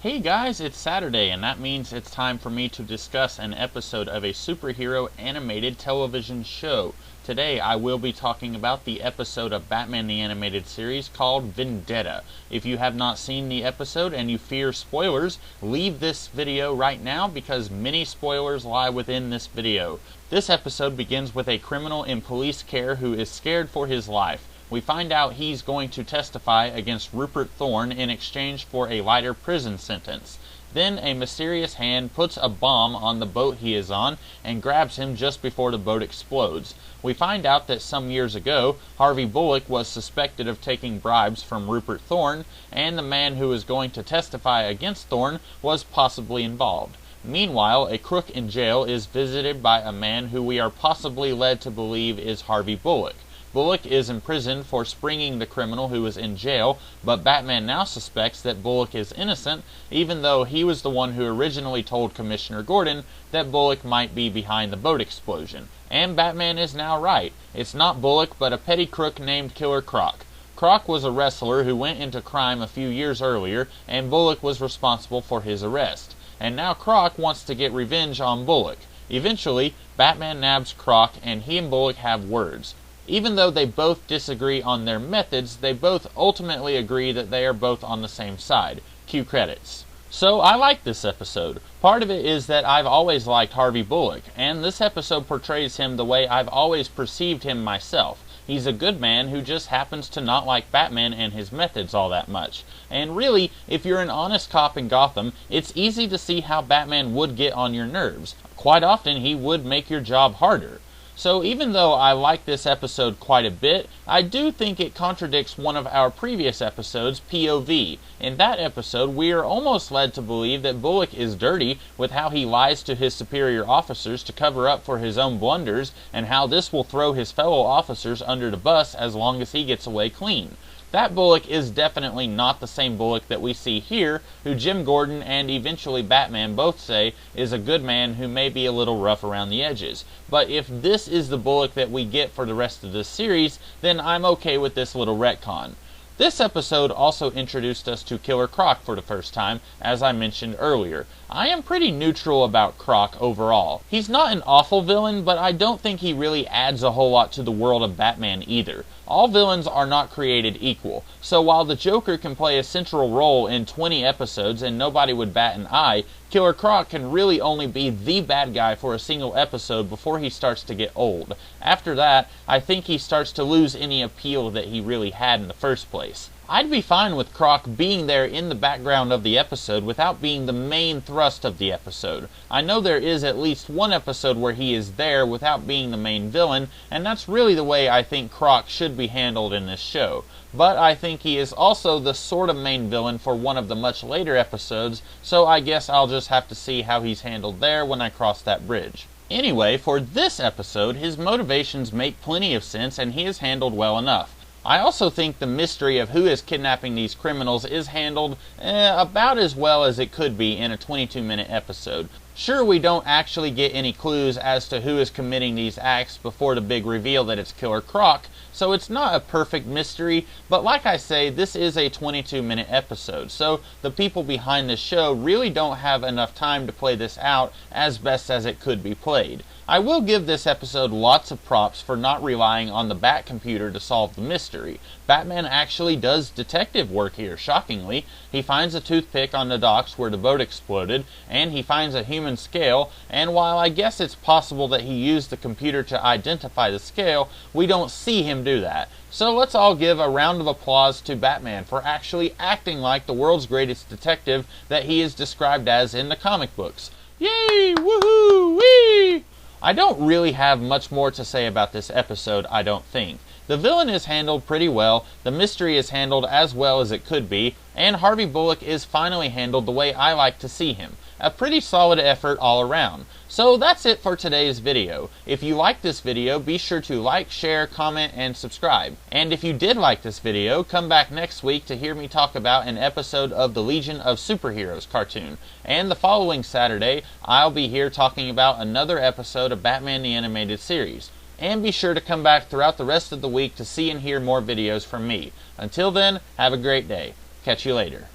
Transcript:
Hey guys, it's Saturday, and that means it's time for me to discuss an episode of a superhero animated television show. Today I will be talking about the episode of Batman the Animated Series called Vendetta. If you have not seen the episode and you fear spoilers, leave this video right now because many spoilers lie within this video. This episode begins with a criminal in police care who is scared for his life. We find out he's going to testify against Rupert Thorne in exchange for a lighter prison sentence. Then a mysterious hand puts a bomb on the boat he is on and grabs him just before the boat explodes. We find out that some years ago, Harvey Bullock was suspected of taking bribes from Rupert Thorne, and the man who was going to testify against Thorne was possibly involved. Meanwhile, a crook in jail is visited by a man who we are possibly led to believe is Harvey Bullock. Bullock is imprisoned for springing the criminal who was in jail, but Batman now suspects that Bullock is innocent, even though he was the one who originally told Commissioner Gordon that Bullock might be behind the boat explosion. And Batman is now right. It's not Bullock, but a petty crook named Killer Croc. Croc was a wrestler who went into crime a few years earlier, and Bullock was responsible for his arrest. And now Croc wants to get revenge on Bullock. Eventually, Batman nabs Croc, and he and Bullock have words. Even though they both disagree on their methods, they both ultimately agree that they are both on the same side. Cue credits. So I like this episode. Part of it is that I've always liked Harvey Bullock, and this episode portrays him the way I've always perceived him myself. He's a good man who just happens to not like Batman and his methods all that much. And really, if you're an honest cop in Gotham, it's easy to see how Batman would get on your nerves. Quite often he would make your job harder. So even though I like this episode quite a bit, I do think it contradicts one of our previous episodes, POV. In that episode, we are almost led to believe that Bullock is dirty with how he lies to his superior officers to cover up for his own blunders, and how this will throw his fellow officers under the bus as long as he gets away clean. That Bullock is definitely not the same Bullock that we see here, who Jim Gordon and eventually Batman both say is a good man who may be a little rough around the edges. But if this is the Bullock that we get for the rest of this series, then I'm okay with this little retcon. This episode also introduced us to Killer Croc for the first time, as I mentioned earlier. I am pretty neutral about Croc overall. He's not an awful villain, but I don't think he really adds a whole lot to the world of Batman either. All villains are not created equal, so while the Joker can play a central role in 20 episodes and nobody would bat an eye, Killer Croc can really only be the bad guy for a single episode before he starts to get old. After that, I think he starts to lose any appeal that he really had in the first place. I'd be fine with Croc being there in the background of the episode without being the main thrust of the episode. I know there is at least one episode where he is there without being the main villain, and that's really the way I think Croc should be handled in this show. But I think he is also the sort of main villain for one of the much later episodes, so I guess I'll just have to see how he's handled there when I cross that bridge. Anyway, for this episode, his motivations make plenty of sense and he is handled well enough. I also think the mystery of who is kidnapping these criminals is handled about as well as it could be in a 22-minute episode. Sure, we don't actually get any clues as to who is committing these acts before the big reveal that it's Killer Croc, so it's not a perfect mystery, but like I say, this is a 22-minute episode, so the people behind this show really don't have enough time to play this out as best as it could be played. I will give this episode lots of props for not relying on the Bat computer to solve the mystery. Batman actually does detective work here, shockingly. He finds a toothpick on the docks where the boat exploded, and he finds a human scale, and while I guess it's possible that he used the computer to identify the scale, we don't see him do that. So let's all give a round of applause to Batman for actually acting like the world's greatest detective that he is described as in the comic books. Yay! Woohoo! Whee! I don't really have much more to say about this episode, I don't think. The villain is handled pretty well, the mystery is handled as well as it could be, and Harvey Bullock is finally handled the way I like to see him. A pretty solid effort all around. So that's it for today's video. If you liked this video, be sure to like, share, comment, and subscribe. And if you did like this video, come back next week to hear me talk about an episode of the Legion of Superheroes cartoon. And the following Saturday, I'll be here talking about another episode of Batman the Animated Series. And be sure to come back throughout the rest of the week to see and hear more videos from me. Until then, have a great day. Catch you later.